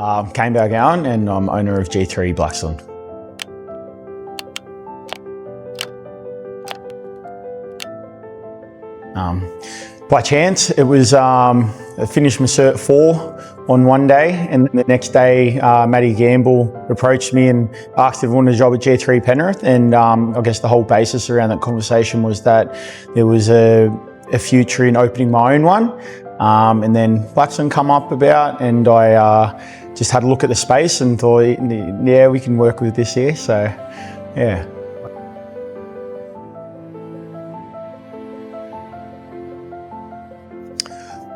I'm Kaine Balgowan and I'm owner of G3 Blaxland. By chance, it was, I finished my Cert 4 on one day, and the next day, Matty Gamble approached me and asked if I wanted a job at G3 Penrith, and I guess the whole basis around that conversation was that there was a future in opening my own one, and then Blaxland come up about, and I just had a look at the space and thought, yeah, we can work with this here, so yeah.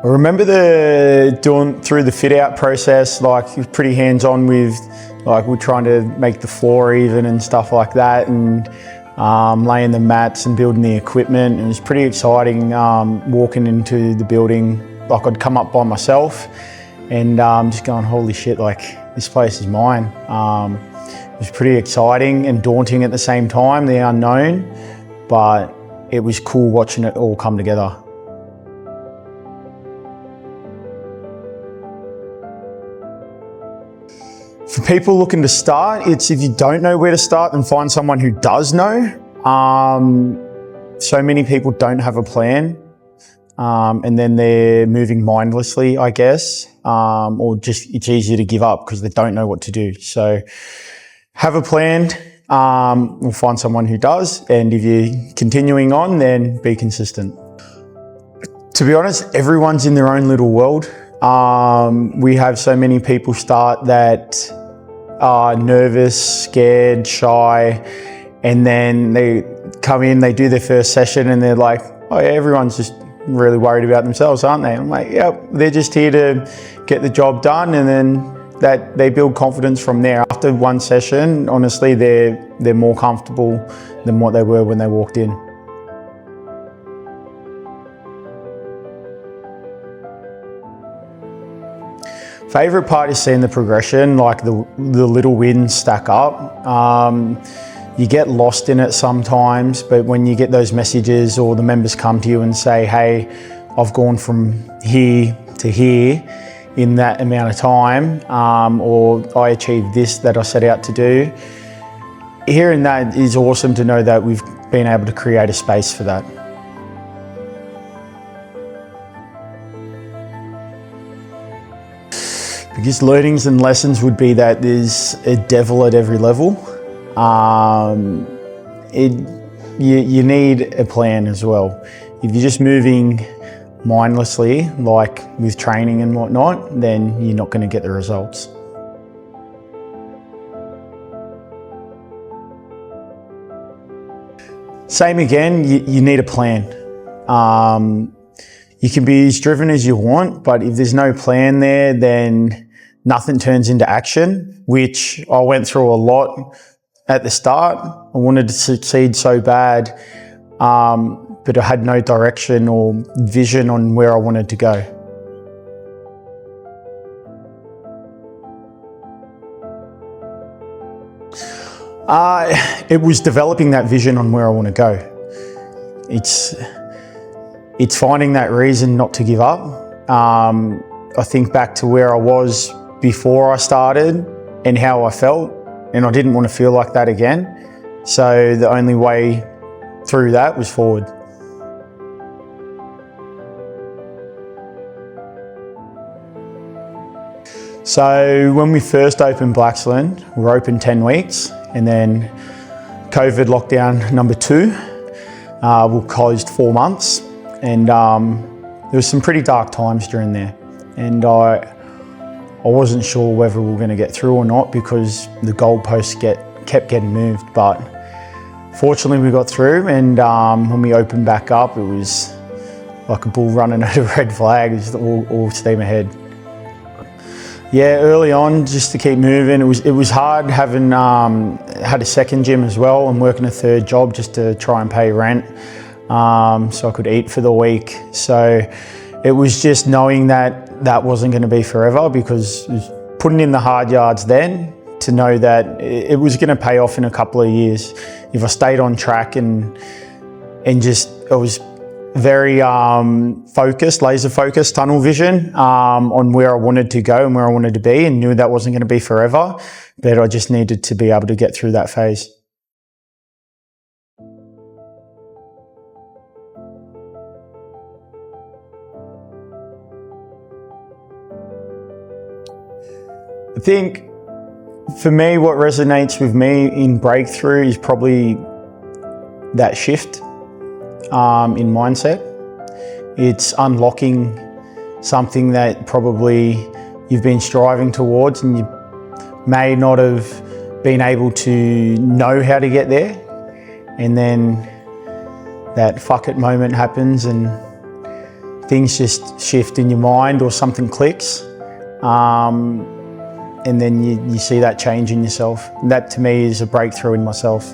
I remember through the fit out process, like it was pretty hands on with, like we're trying to make the floor even and stuff like that, and laying the mats and building the equipment. It was pretty exciting walking into the building. Like I'd come up by myself and just going, holy shit, like this place is mine. It was pretty exciting and daunting at the same time, the unknown, but it was cool watching it all come together. For people looking to start, it's if you don't know where to start, then find someone who does know. So many people don't have a plan, and then they're moving mindlessly, I guess, or just it's easier to give up because they don't know what to do. So have a plan, or find someone who does, and if you're continuing on, then be consistent. To be honest, everyone's in their own little world. We have so many people start that are nervous, scared, shy, and then they come in, they do their first session and they're like, oh yeah, everyone's just really worried about themselves, aren't they? I'm like, yep, they're just here to get the job done, and then they build confidence from there. After one session, honestly, they're more comfortable than what they were when they walked in. Favourite part is seeing the progression, like the little wins stack up. You get lost in it sometimes, but when you get those messages or the members come to you and say, hey, I've gone from here to here in that amount of time, or I achieved this that I set out to do, hearing that is awesome to know that we've been able to create a space for that. Biggest learnings and lessons would be that there's a devil at every level. You need a plan as well. If you're just moving mindlessly, like with training and whatnot, then you're not going to get the results. Same again, you need a plan. You can be as driven as you want, but if there's no plan there, then nothing turns into action, which I went through a lot at the start. I wanted to succeed so bad, but I had no direction or vision on where I wanted to go. It was developing that vision on where I want to go. It's finding that reason not to give up. I think back to where I was before I started and how I felt, and I didn't want to feel like that again. So the only way through that was forward. So when we first opened Blaxland, we were open 10 weeks, and then COVID lockdown number 2, we closed 4 months. And there was some pretty dark times during there, and I wasn't sure whether we were going to get through or not because the goalposts kept getting moved. But fortunately, we got through, and when we opened back up, it was like a bull running at a red flag. It was all steam ahead. Yeah, early on, just to keep moving, it was hard having had a second gym as well and working a third job just to try and pay rent. So I could eat for the week. So it was just knowing that that wasn't going to be forever, because it was putting in the hard yards then to know that it was going to pay off in a couple of years. If I stayed on track and just I was very focused, laser focused, tunnel vision on where I wanted to go and where I wanted to be, and knew that wasn't going to be forever, but I just needed to be able to get through that phase. I think for me, what resonates with me in breakthrough is probably that shift in mindset. It's unlocking something that probably you've been striving towards and you may not have been able to know how to get there. And then that fuck it moment happens and things just shift in your mind or something clicks. And then you see that change in yourself. And that to me is a breakthrough in myself.